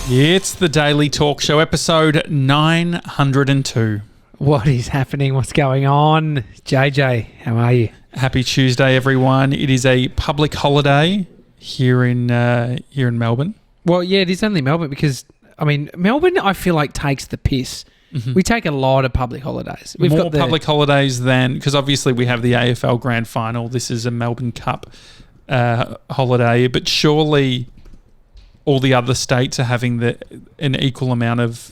It's the Daily Talk Show, episode 902. What is happening? What's going on? JJ, how are you? Happy Tuesday, everyone. It is a public holiday here in Melbourne. Well, yeah, it is only Melbourne because, Melbourne, I feel like, takes the piss. Mm-hmm. We take a lot of public holidays. We've got public holidays than, because obviously we have the AFL Grand Final. This is a Melbourne Cup holiday, but surely all the other states are having an equal amount of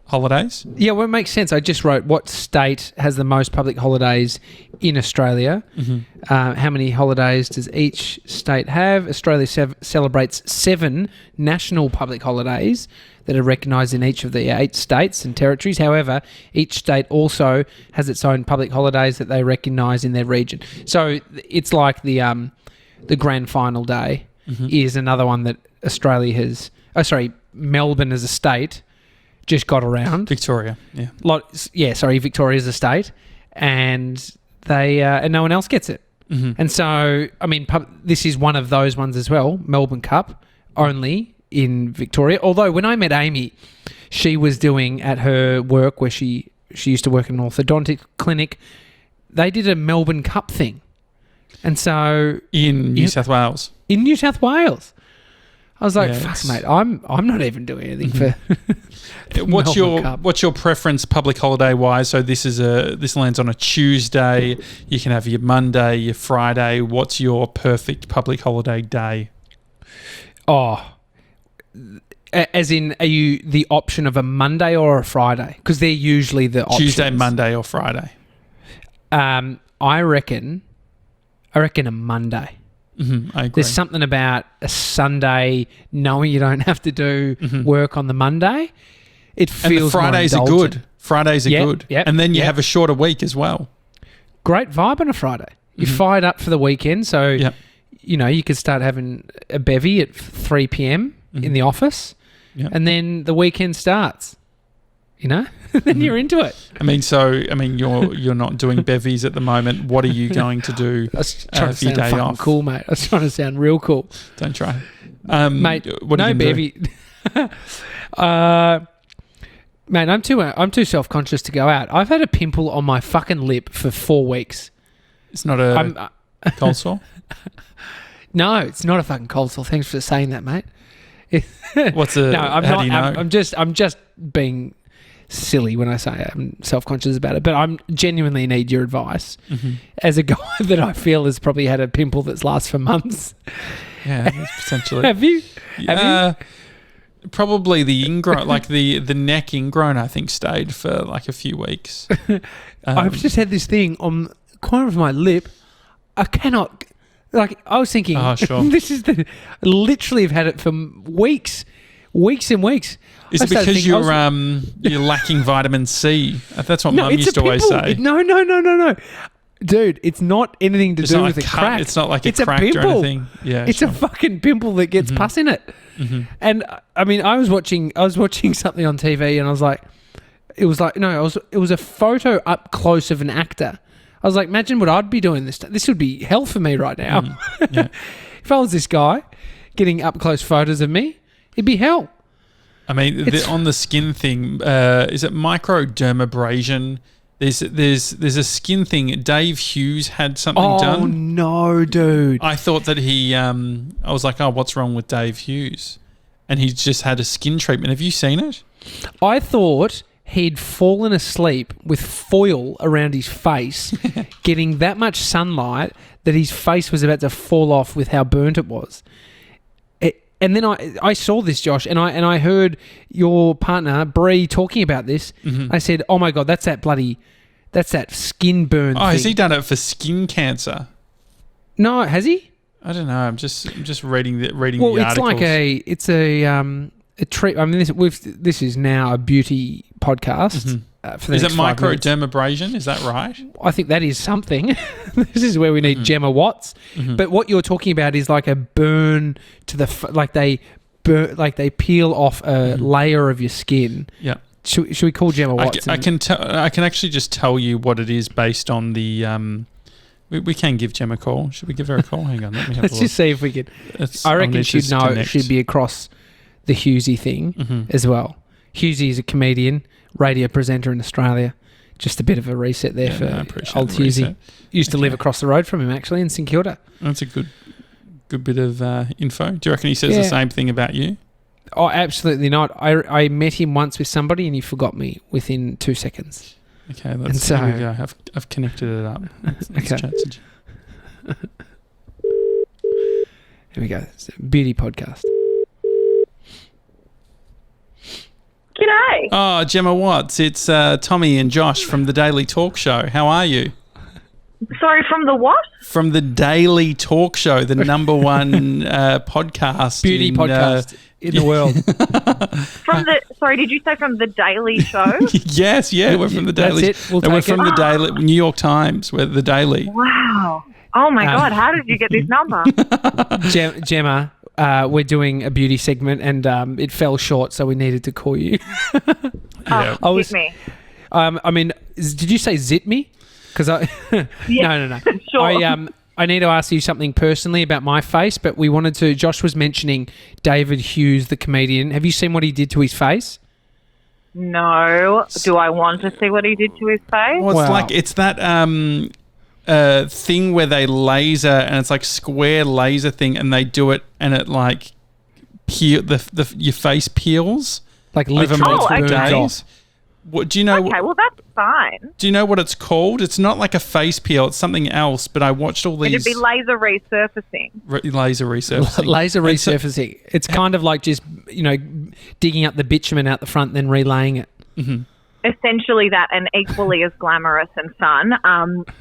holidays? Yeah, well, it makes sense. I just wrote what state has the most public holidays in Australia. Mm-hmm. How many holidays does each state have? Australia celebrates 7 national public holidays that are recognised in each of the 8 states and territories. However, each state also has its own public holidays that they recognise in their region. So it's like the Grand Final Day is another one that Australia has... Melbourne as a state just got around. Victoria, yeah. Victoria as a state, and they and no one else gets it. Mm-hmm. And so, this is one of those ones as well, Melbourne Cup, only in Victoria. Although when I met Amy, she was doing at her work where she used to work in an orthodontic clinic, they did a Melbourne Cup thing. And so... In New South Wales. In New South Wales. I was like, fuck, mate, I'm not even doing anything for What's your preference public holiday wise? So this lands on a Tuesday. You can have your Monday, your Friday. What's your perfect public holiday day? Oh, as in, are you the option of a Monday or a Friday? Because they're usually the options. Tuesday, Monday, or Friday. I reckon a Monday. Mm-hmm, I agree. There's something about a Sunday knowing you don't have to do work on the Monday. It feels and the Fridays more are good. Fridays are good. Yep, and then you have a shorter week as well. Great vibe on a Friday. You're fired up for the weekend. So, you could start having a bevy at 3 p.m. in the office. Yep. And then the weekend starts. Then you're into it. You're not doing bevies at the moment. What are you going to do for your day off? Cool, mate. I was trying to sound real cool. Don't try. Mate, what are no bevy. Mate, I'm too self-conscious to go out. I've had a pimple on my fucking lip for 4 weeks. It's not a cold sore? No, it's not a fucking cold sore. Thanks for saying that, mate. How do you know? I'm just being silly when I say I'm self-conscious about it, but I genuinely need your advice as a guy that I feel has probably had a pimple that's lasts for months. Yeah, potentially. Have you? Probably the ingrown, like the neck ingrown, I think stayed for like a few weeks. I've just had this thing on the corner of my lip. I cannot, I was thinking, this is literally have had it for weeks and weeks. Is it because you're lacking vitamin C? That's what Mum used to always say. No. Dude, it's not anything to do with a crack. It's not like it's a crack or anything. Yeah, it's a fucking pimple that gets pus in it. Mm-hmm. And I was watching something on TV, and I was like, it was a photo up close of an actor. I was like, imagine what I'd be doing this. This would be hell for me right now. Yeah. If I was this guy getting up close photos of me, it'd be hell. On the skin thing, is it microdermabrasion? There's a skin thing. Dave Hughes had something done. Oh no, dude! I thought that I was like, what's wrong with Dave Hughes? And he just had a skin treatment. Have you seen it? I thought he'd fallen asleep with foil around his face, getting that much sunlight that his face was about to fall off with how burnt it was. And then I saw this, Josh, and I heard your partner, Bree, talking about this. Mm-hmm. I said, oh, my God, that's that skin burn thing. Has he done it for skin cancer? No, has he? I don't know. I'm just reading the articles. Well, it's a treat. This is now a beauty podcast. Mm-hmm. For the is next it microdermabrasion? Is that right? I think that is something. This is where we need Gemma Watts. Mm-hmm. But what you're talking about is like a burn to they peel off a layer of your skin. Yeah. Should we call Gemma Watts? I can actually just tell you what it is based on the. We can give Gemma a call. Should we give her a call? Hang on, let me have a look. Let's just see if we can. I reckon she'd know. She'd be across the Hughesy thing as well. Hughesy is a comedian, radio presenter in Australia. Just a bit of a reset there for old Hughesy. Used to live across the road from him, actually, in St Kilda. That's a good bit of info. Do you reckon he says the same thing about you? Oh, absolutely not. I met him once with somebody and he forgot me within 2 seconds. Okay, here we go. I've connected it up. Let's chat to you. Here we go. It's a beauty podcast. G'day. Oh, Gemma Watts. It's Tommy and Josh from the Daily Talk Show. How are you? Sorry, from the what? From the Daily Talk Show, the number one podcast. Beauty podcast in the world. Sorry, did you say from the Daily Show? Yes, we're from the Daily. That's it. We're from the Daily New York Times. We're the Daily. Wow. Oh my God, how did you get this number? Gemma, we're doing a beauty segment and it fell short, so we needed to call you. Hit me. I mean, did you say zit me? Because no. Sure. I need to ask you something personally about my face, but we wanted to. Josh was mentioning David Hughes, the comedian. Have you seen what he did to his face? No. Do I want to see what he did to his face? Well, it's that thing where they laser and it's like square laser thing, and they do it and it like your face peels like over multiple days. Off. What do you know? Okay, well that's fine. Do you know what it's called? It's not like a face peel; it's something else. But I watched all these. It'd be laser resurfacing. Laser resurfacing. Laser resurfacing. It's kind of like just digging up the bitumen out the front, then relaying it. Mm-hmm. Essentially that, and equally as glamorous and fun.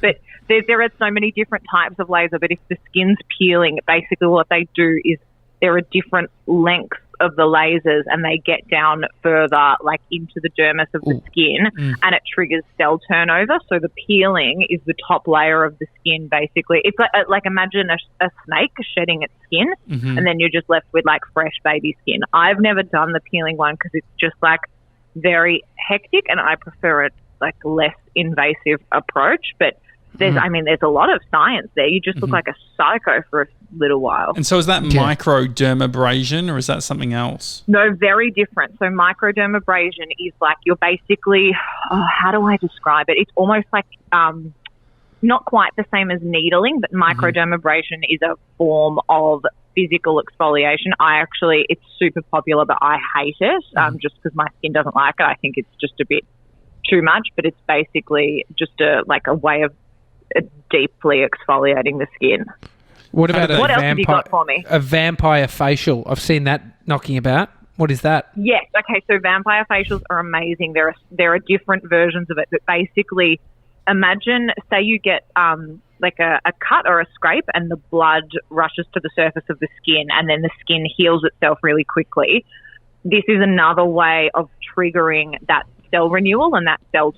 But there are so many different types of laser. But if the skin's peeling, basically what they do is there are different lengths of the lasers, and they get down further, like into the dermis of the skin, and it triggers cell turnover. So the peeling is the top layer of the skin. Basically, it's like imagine a snake shedding its skin, and then you're just left with like fresh baby skin. I've never done the peeling one because it's just like very hectic, and I prefer it like less invasive approach. But there's a lot of science there. You just look like a psycho for a little while. And so is that microdermabrasion, or is that something else? No, very different. So microdermabrasion is like you're basically, how do I describe it? It's almost like not quite the same as needling, but microdermabrasion is a form of physical exfoliation. It's super popular, but I hate it just because my skin doesn't like it. I think it's just a bit too much, but it's basically just a way of deeply exfoliating the skin. What about what else have you got for me? A vampire facial. I've seen that knocking about. What is that? Yes. Okay. So vampire facials are amazing. There are different versions of it, but basically, imagine, say you get like a cut or a scrape, and the blood rushes to the surface of the skin, and then the skin heals itself really quickly. This is another way of triggering that cell renewal and that cell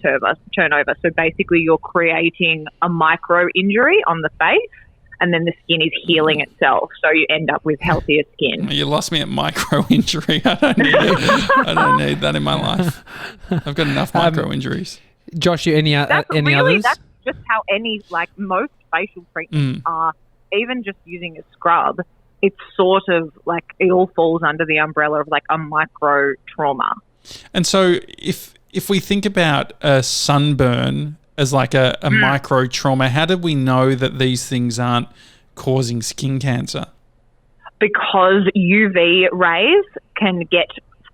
turnover. So basically, you're creating a micro injury on the face, and then the skin is healing itself. So you end up with healthier skin. You lost me at micro injury. I don't need that in my life. I've got enough micro injuries. Josh, any others? That's just how most facial treatments are. Even just using a scrub, it's sort of like it all falls under the umbrella of like a micro trauma. And so if we think about a sunburn as like a micro trauma, how do we know that these things aren't causing skin cancer? Because UV rays can get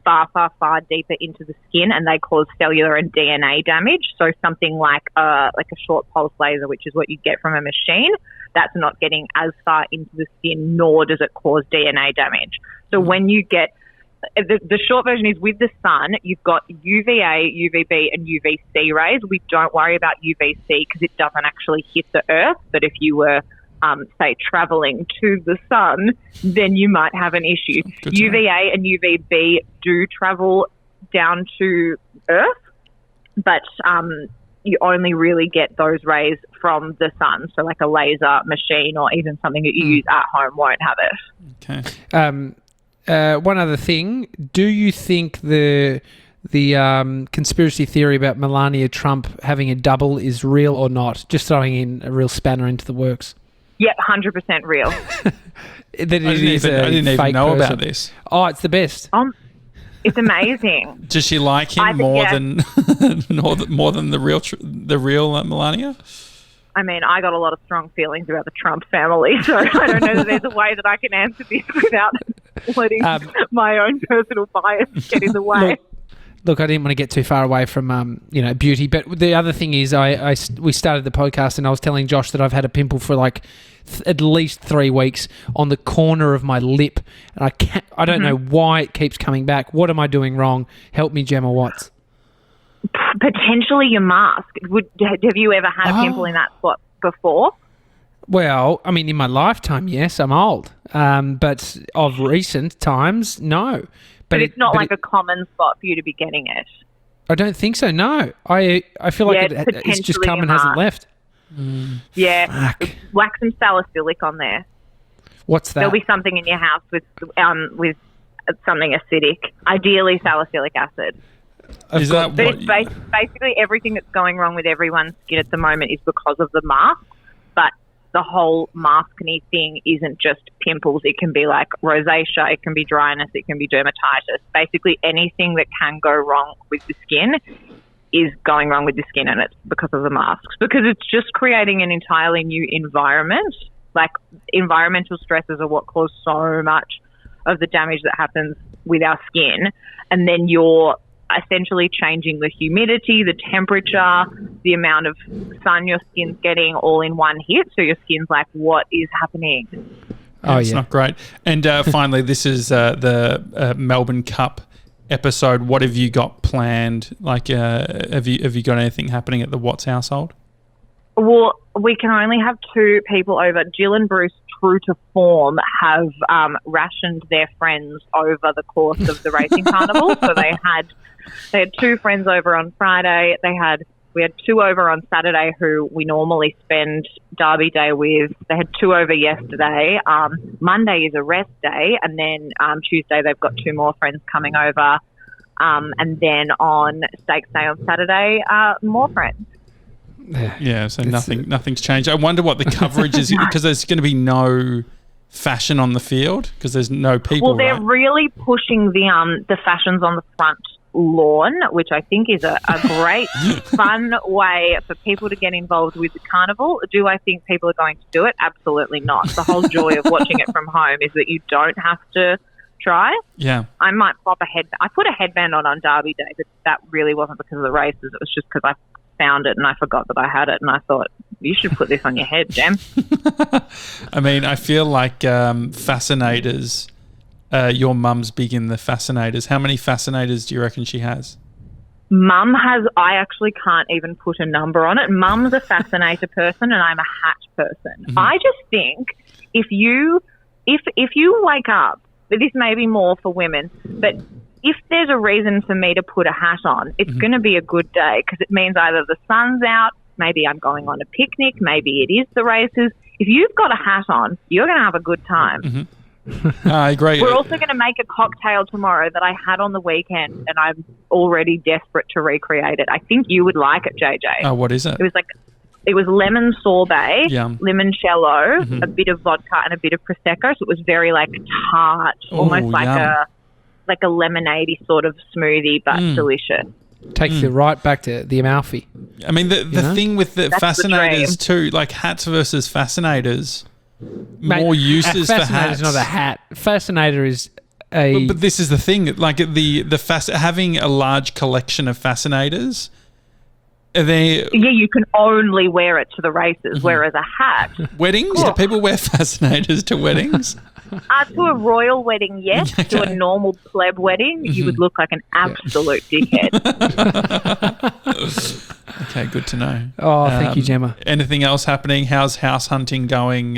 far, far, far deeper into the skin, and they cause cellular and DNA damage. So something like a short pulse laser, which is what you get from a machine, that's not getting as far into the skin, nor does it cause DNA damage. So when you get the short version is with the sun, you've got UVA, UVB, and UVC rays. We don't worry about UVC because it doesn't actually hit the earth. But if you were, say, traveling to the sun, then you might have an issue. UVA and UVB do travel down to earth, but you only really get those rays from the sun. So like a laser machine or even something that you use at home won't have it. Okay. One other thing, do you think the conspiracy theory about Melania Trump having a double is real or not? Just throwing in a real spanner into the works. Yep, 100% real. That I didn't even know about this. Oh, it's the best. It's amazing. Does she like him than more than the real Melania? I mean, I got a lot of strong feelings about the Trump family, so I don't know that there's a way that I can answer this without letting my own personal bias get in the way. Look, I didn't want to get too far away from beauty, but the other thing is, we started the podcast and I was telling Josh that I've had a pimple for like at least 3 weeks on the corner of my lip, and I don't know why it keeps coming back. What am I doing wrong? Help me, Gemma Watts. Potentially your mask. Have you ever had a pimple in that spot before? Well, I mean, in my lifetime, yes, I'm old, but of recent times, no. But it's not like a common spot for you to be getting it. I don't think so, no. I feel like it's just come and hasn't left. Yeah. Whack some salicylic on there. What's that? There'll be something in your house with something acidic, ideally salicylic acid. But it's basically everything that's going wrong with everyone's skin at the moment is because of the mask. But the whole Maskne thing isn't just pimples. It can be like rosacea, it can be dryness, it can be dermatitis. Basically anything that can go wrong with the skin is going wrong with the skin, and it's because of the masks. Because it's just creating an entirely new environment. Like, environmental stresses are what cause so much of the damage that happens with our skin. And then you're essentially changing the humidity, the temperature, the amount of sun your skin's getting all in one hit. So your skin's like, what is happening? It's not great. And finally, this is the Melbourne Cup episode. What have you got planned? Like, have you got anything happening at the Watts household? Well, we can only have 2 people over. Jill and Bruce, true to form, have rationed their friends over the course of the racing carnival. So they had 2 friends over on Friday. We had 2 over on Saturday who we normally spend Derby Day with. They had 2 over yesterday. Monday is a rest day, and then Tuesday they've got 2 more friends coming over. And then on Stakes Day on Saturday, more friends. Yeah, so nothing's changed. I wonder what the coverage is, because there's going to be no fashion on the field because there's no people. Well, they're really pushing the fashions on the front lawn, which I think is a great, fun way for people to get involved with the carnival. Do I think people are going to do it? Absolutely not. The whole joy of watching it from home is that you don't have to try. Yeah. I might pop a headband. I put a headband on Derby Day, but that really wasn't because of the races. It was just because I found it and I forgot that I had it, and I thought, you should put this on your head, Gem. I mean, I feel like fascinators, your mum's big in the fascinators. How many fascinators do you reckon she has? Mum has, I actually can't even put a number on it. Mum's a fascinator person and I'm a hat person. Mm-hmm. I just think if you wake up, this may be more for women, but if there's a reason for me to put a hat on, it's going to be a good day, because it means either the sun's out, maybe I'm going on a picnic, maybe it is the races. If you've got a hat on, you're going to have a good time. Mm-hmm. I agree. We're also going to make a cocktail tomorrow that I had on the weekend, and I'm already desperate to recreate it. I think you would like it, JJ. Oh, what is it? It was lemon sorbet, Yum. limoncello, a bit of vodka and a bit of Prosecco. So it was very like tart, almost like a lemonade-y sort of smoothie, but delicious. Takes you right back to the Amalfi. I mean, the thing with the fascinators too, like hats versus fascinators, more uses for hats. Fascinator's not a hat. Fascinator is a... But this is the thing, like having a large collection of fascinators... you can only wear it to the races, whereas a hat... Weddings? Do people wear fascinators to weddings? To a royal wedding, yes. Okay. To a normal pleb wedding, you would look like an absolute dickhead. Okay, good to know. Oh, thank you, Gemma. Anything else happening? How's house hunting going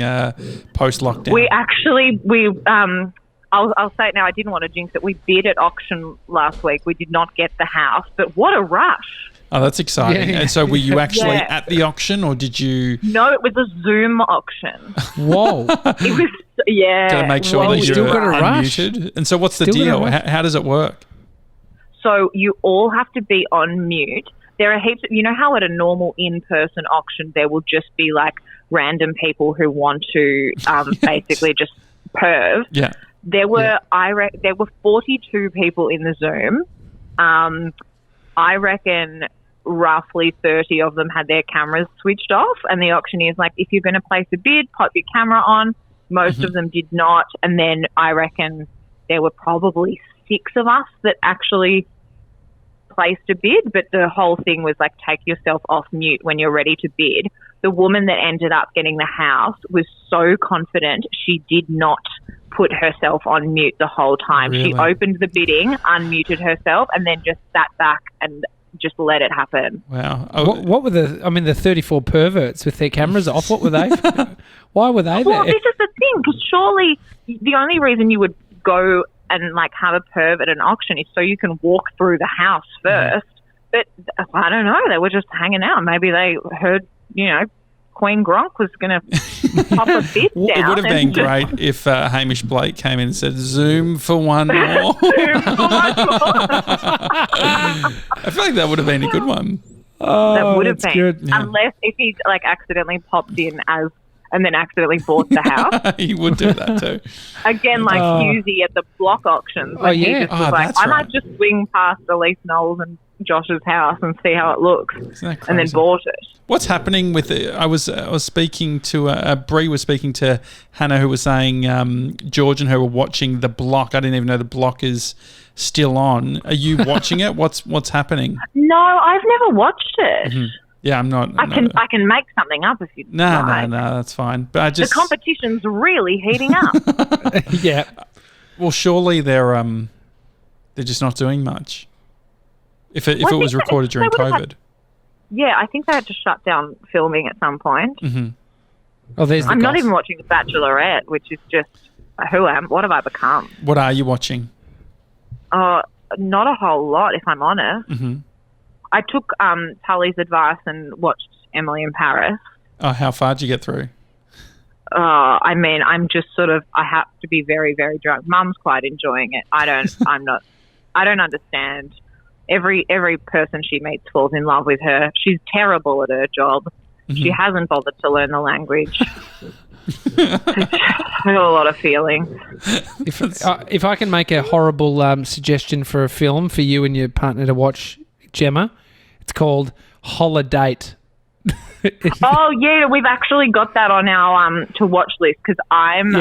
post-lockdown? I'll say it now, I didn't want to jinx it. We bid at auction last week. We did not get the house, but what a rush. Oh, that's exciting. Yeah. And so were you actually at the auction, or did you... No, it was a Zoom auction. Whoa. It was, Got to make sure that you're unmuted. And so what's the deal? How does it work? So you all have to be on mute. There are heaps of, you know how at a normal in-person auction there will just be like random people who want to basically just perv. Yeah. There were there were 42 people in the Zoom. I reckon roughly 30 of them had their cameras switched off, and the auctioneer's like, if you're going to place a bid, pop your camera on. Most of them did not, and then I reckon there were probably 6 of us that actually placed a bid, but the whole thing was like, take yourself off mute when you're ready to bid. The woman that ended up getting the house was so confident she did not put herself on mute the whole time. Really? She opened the bidding, unmuted herself, and then just sat back and just let it happen. Wow. What were the 34 perverts with their cameras off? What were they? Why were they Well, there? this is the thing, because surely the only reason you would go and like have a perv at an auction is so you can walk through the house first. But I don't know. They were just hanging out. Maybe they heard, Queen Gronk was going to pop a bid down. It would have been great if Hamish Blake came in and said, Zoom for one more. I feel like that would have been a good one. Oh, That would have that's been. good. Yeah. Unless if he like accidentally popped in and then accidentally bought the house. He would do that too. Again, like Husey at the block auctions. When he yeah. just was like, that's I right. might just swing past Elise Knowles and Josh's house and see how it looks. Isn't that And then crazy? bought it. What's happening with it? I was speaking to Bree was speaking to Hannah, who was saying George and her were watching The Block. I didn't even know The Block is still on. Are you watching it? What's happening? No, I've never watched it. Yeah, I'm not. I can make something up if you No, like. that's fine. But I just The competition's really heating up. Yeah. well, surely they're just not doing much. If it Well, I was think that recorded during they would have COVID. Yeah, I think they had to shut down filming at some point. Oh, there's the I'm not goss. even watching The Bachelorette, which is just what have I become? What are you watching? Not a whole lot, if I'm honest. I took Tully's advice and watched Emily in Paris. Oh, how far did you get through? I mean, I'm just sort of, I have to be very, very drunk. Mum's quite enjoying it. I don't understand. Every person she meets falls in love with her. She's terrible at her job. She hasn't bothered to learn the language. I got a lot of feelings. If I can make a horrible suggestion for a film for you and your partner to watch, Gemma, it's called Holiday. Oh yeah, we've actually got that on our to watch list because I'm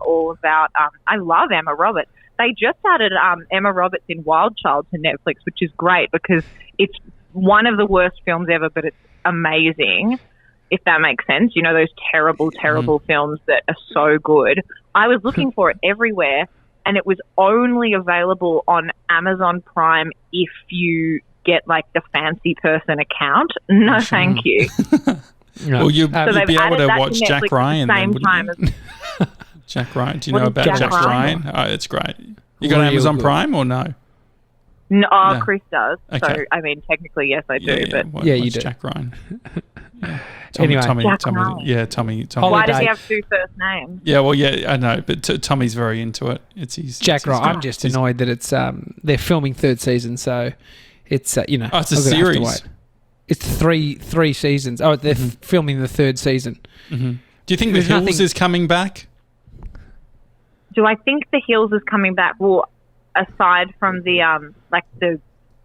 all about. I love Emma Roberts. They just added Emma Roberts in Wild Child to Netflix, which is great because it's one of the worst films ever, but it's amazing. If that makes sense, those terrible films that are so good. I was looking for it everywhere, and it was only available on Amazon Prime if you get like the fancy person account. No, thank you. Well, you'd So they've be able added to that watch to Jack Netflix Ryan at the same then, time wouldn't you? as Jack Ryan. Do you What know is about Jack Jack Ryan? Ryan? Oh, it's great. You got Real Amazon good. Prime or no? No, No. Chris does. Okay. So, I mean, technically, yes, I do. But Watch Yeah, you do. Jack Ryan. Anyway. Tommy. Jack Ryan. Tommy. why does Holiday. he have 2 first names? Yeah, well, yeah, I know, but Tommy's very into it. It's his Jack it's his- Ryan. I'm just annoyed that it's they're filming 3rd season, so it's Oh, it's a I'm gonna have to series. wait. It's three seasons. Oh, they're filming the 3rd season. Do you think There's The Hills nothing- is coming back? Do I think The Hills is coming back? Well, aside from the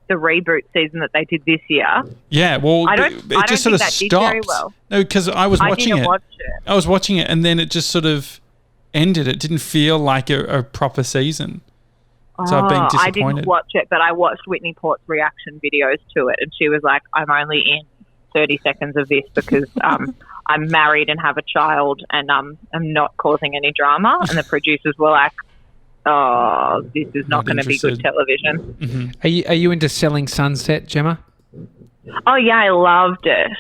the reboot season that they did this year, Yeah, well, I don't- it I don't just sort of think that did stopped. very well. No, because I was I watching didn't it. watch it. I was watching it, and then it just sort of ended. It didn't feel like a proper season. So I've been I disappointed. didn't watch it, but I watched Whitney Port's reaction videos to it, and she was like, "I'm only in 30 seconds of this because I'm married and have a child, and I'm not causing any drama." And the producers were like, "Oh, this is not Not going to be good interested. television." Are you into Selling Sunset, Gemma? Oh yeah, I loved it.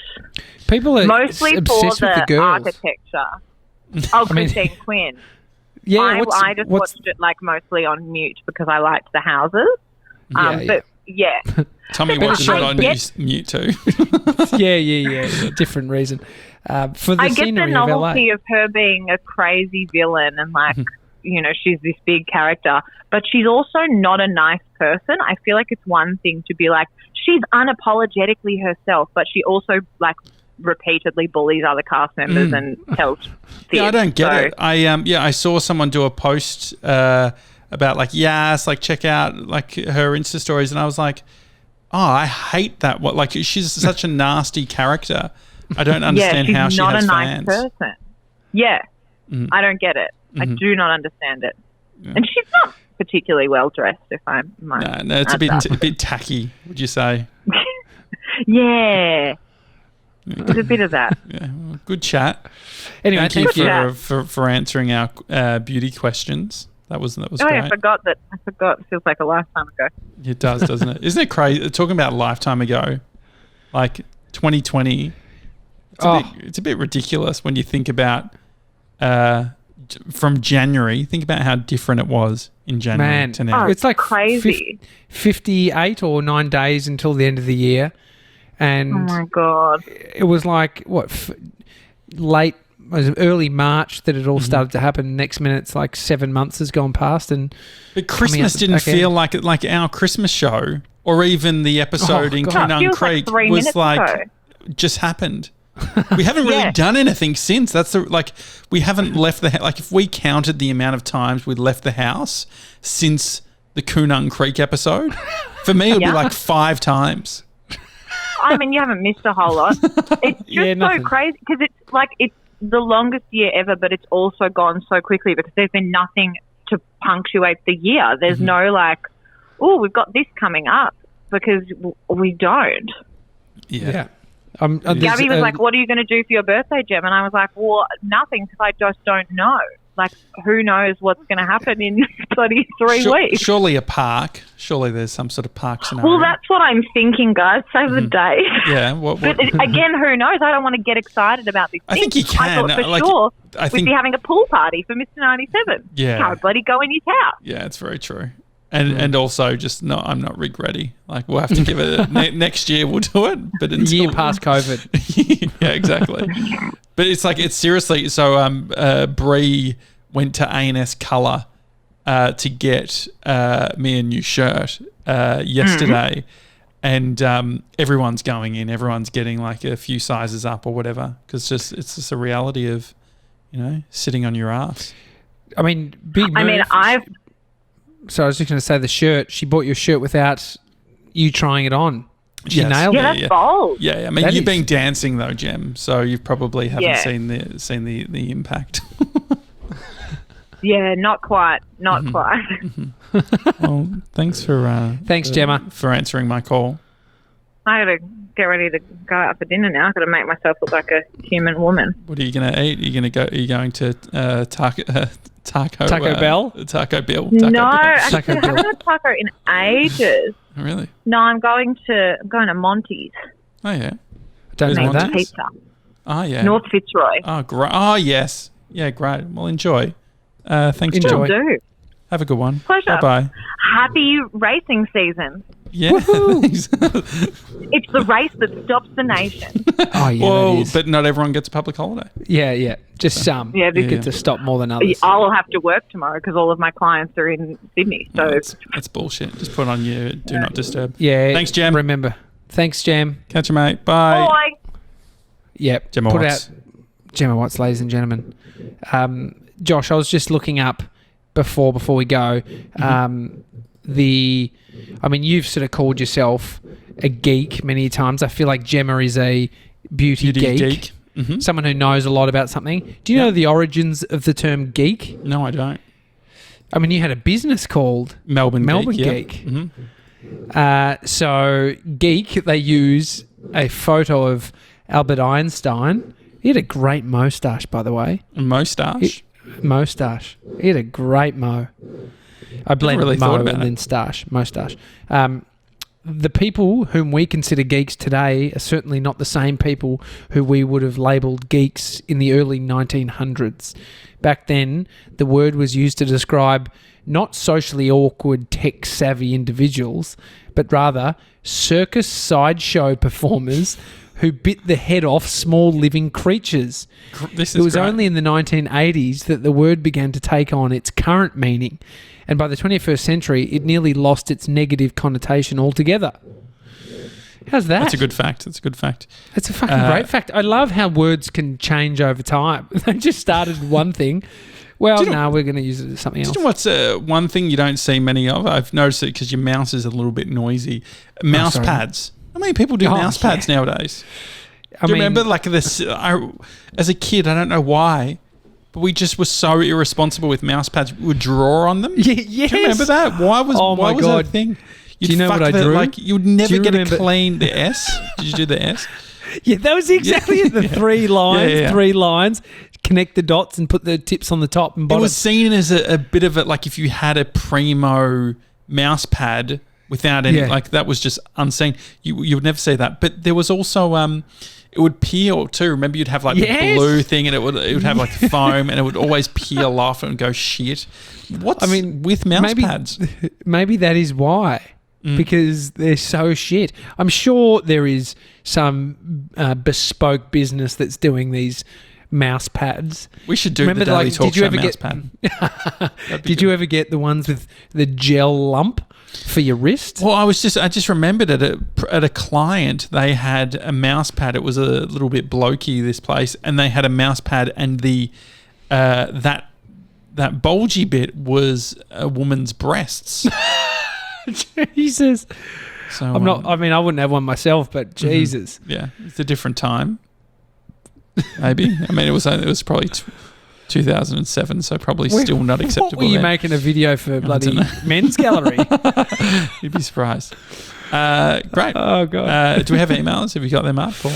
People are Mostly for obsessed with the the girls. architecture. Oh, mean- Christine Quinn. Yeah, I just watched it like mostly on mute because I liked the houses. Yeah, But yeah, Tommy But watches it I on get- mute too. yeah. Different reason. For the I get the scenery of LA. novelty of her being a crazy villain and like, she's this big character, but she's also not a nice person. I feel like it's one thing to be like, she's unapologetically herself, but she also like repeatedly bullies other cast members and tells fibs. Yeah, I don't get it. I saw someone do a post about like, yes, like check out like her Insta stories, and I was like, oh, I hate that. What, like, she's such a nasty character. I don't understand how she has fans. She's not a nice person. Yeah, I don't get it. I do not understand it. Yeah. And she's not particularly well dressed, if I might. No, it's a bit tacky, would you say? Yeah. There's a bit of that. Yeah, well, good chat. Anyway, thank you for answering our beauty questions. That was great. I forgot. It feels like a lifetime ago. It does, doesn't it? Isn't it crazy? Talking about a lifetime ago, like 2020, it's a bit ridiculous when you think about from January. Think about how different it was in January to now. It's like crazy. 58 or 9 days until the end of the year. And oh my God. It was like, early March that it all started to happen. Next minute, it's like 7 months has gone past. But Christmas didn't feel like our Christmas show or even the episode in Gronk Creek was like just happened. We haven't really done anything since. We haven't left the house. Like if we counted the amount of times we'd left the house since the Gronk Creek episode, for me it would be like 5 times. I mean, you haven't missed a whole lot. It's just so crazy because it's the longest year ever, but it's also gone so quickly because there's been nothing to punctuate the year. There's no like, oh, we've got this coming up because we don't. Yeah. Gabby was like, what are you going to do for your birthday, Gem? And I was like, well, nothing because I just don't know. Like, who knows what's going to happen in bloody 3 weeks? Surely a park. Surely there's some sort of park scenario. Well, that's what I'm thinking, guys. Save the day. Yeah. But again, who knows? I don't want to get excited about this thing. I think you can. I thought for sure we'd be having a pool party for Mr. 97. Yeah. Can't bloody go in his house. Yeah, it's very true. And also just I'm not rig ready. Like we'll have to give it next year we'll do it. But a year past COVID. Yeah, exactly. But it's seriously. So Bree went to A&S Colour to get me a new shirt yesterday, and everyone's going in. Everyone's getting like a few sizes up or whatever because it's just a reality of sitting on your ass. I mean, big move. So I was just going to say the shirt. She bought your shirt without you trying it on. She nailed it. That's bold. Yeah, I mean, you've been dancing though, Gem. So you probably haven't seen the impact. Yeah, not quite. Not quite. Well, thanks Gemma, for answering my call. I gotta get ready to go out for dinner now. I gotta make myself look like a human woman. What are you gonna eat? Are you going to Taco Bell? Taco Bell. No, actually, I haven't had taco in ages. Really? No, I'm going to Monty's. Oh yeah. Don't know that. Pizza. Oh yeah. North Fitzroy. Oh great. Oh yes. Yeah, great. Well, enjoy. Thanks, Enjoy. Joe. Have a good one. Pleasure. Bye-bye. Happy racing season. Yeah. It's the race that stops the nation. Oh, yeah, well, but not everyone gets a public holiday. Yeah. Just some. Yeah, get to stop more than others. I'll have to work tomorrow because all of my clients are in Sydney. So that's bullshit. Just put on your do not disturb. Yeah. Thanks, Gem. Remember. Thanks, Gem. Catch you, mate. Bye. Bye. Yep. Gemma Watts. Gemma Watts, ladies and gentlemen. Josh, I was just looking up before we go. You've sort of called yourself a geek many times. I feel like Gemma is a beauty geek. Mm-hmm. Someone who knows a lot about something. Do you know the origins of the term geek? No, I don't. I mean, you had a business called Melbourne Geek. Yeah. Mm-hmm. So geek, they use a photo of Albert Einstein. He had a great moustache, by the way. Moustache? Moustache. He had a great mo. I blended really mo and then moustache. The people whom we consider geeks today are certainly not the same people who we would have labelled geeks in the early 1900s. Back then, the word was used to describe not socially awkward, tech-savvy individuals, but rather circus sideshow performers who bit the head off small living creatures. It was only in the 1980s that the word began to take on its current meaning, and by the 21st century, it nearly lost its negative connotation altogether. How's that? That's a good fact. That's a good fact. It's a fucking great fact. I love how words can change over time. They just started one thing. Well, no, we're going to use it as something else. Do you know what's one thing you don't see many of? I've noticed it because your mouse is a little bit noisy. Mouse pads. How many people do mouse pads nowadays? Do you remember like this? As a kid, I don't know why, but we just were so irresponsible with mouse pads. We would draw on them. Yes. Do you remember that? Why was that a thing? Do you know what I drew? Like you'd never get a clean the S. Did you do the S? Yeah, that was exactly it. The 3 lines, 3 lines. Connect the dots and put the tips on the top and bottom. It was seen as a bit of it, like if you had a primo mouse pad without any, like that was just unseen. You would never see that. But there was also it would peel too. Remember, you'd have like the blue thing, and it would have like foam, and it would always peel off and go shit. With mouse pads? Maybe that is why. Because they're so shit. I'm sure there is some bespoke business that's doing these mouse pads. We should do the Daily Talk Show mouse pad. Did you ever get the ones with the gel lump for your wrist? Well, I just remembered at a client, they had a mouse pad. It was a little bit blokey, this place, and they had a mouse pad, and the that bulgy bit was a woman's breasts. Jesus. So I'm not. I mean, I wouldn't have one myself, but Jesus. Yeah, it's a different time. Maybe. I mean, it was probably 2007, so probably still not acceptable. What were you making a video for bloody men's gallery? You'd be surprised. Great. Oh god. Do we have emails? Have you got them up? Or?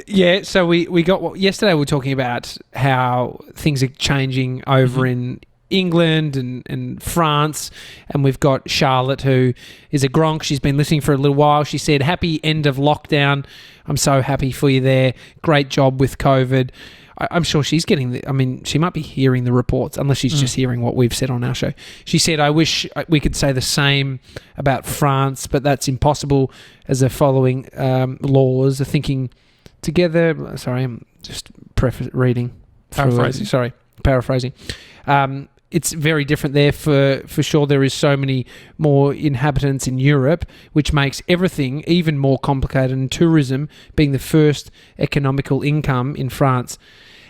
Yeah. So we got yesterday. We were talking about how things are changing over in England and France, and we've got Charlotte, who is a Gronk. She's been listening for a little while. She said, happy end of lockdown. I'm so happy for you there. Great job with COVID. I'm sure she's getting she might be hearing the reports, unless she's just hearing what we've said on our show. She said, I wish we could say the same about France, but that's impossible as the following laws are thinking together. Sorry, I'm just paraphrasing. It's very different there for sure. There is so many more inhabitants in Europe, which makes everything even more complicated, and tourism being the first economical income in France.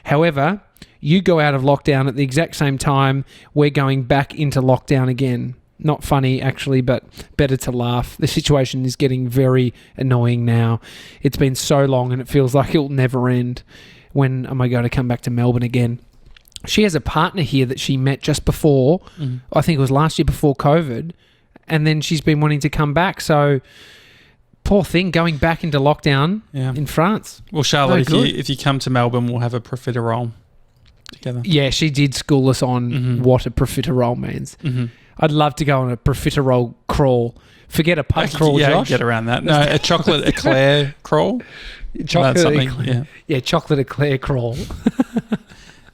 However, you go out of lockdown at the exact same time we're going back into lockdown again. Not funny, actually, but better to laugh. The situation is getting very annoying now. It's been so long and it feels like it'll never end. When am I going to come back to Melbourne again? She has a partner here that she met just before, I think it was last year before COVID, and then she's been wanting to come back. So, poor thing, going back into lockdown in France. Well, Charlotte, if you come to Melbourne, we'll have a profiterole together. Yeah, she did school us on what a profiterole means. I'd love to go on a profiterole crawl. Forget a pub crawl, Josh. Get around that. No, a chocolate eclair crawl. Chocolate eclair crawl.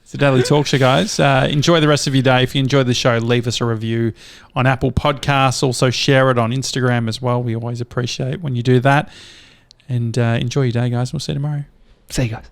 It's the Daily Talk Show, guys. Enjoy the rest of your day. If you enjoyed the show, leave us a review on Apple Podcasts. Also, share it on Instagram as well. We always appreciate when you do that. And enjoy your day, guys. We'll see you tomorrow. See you guys.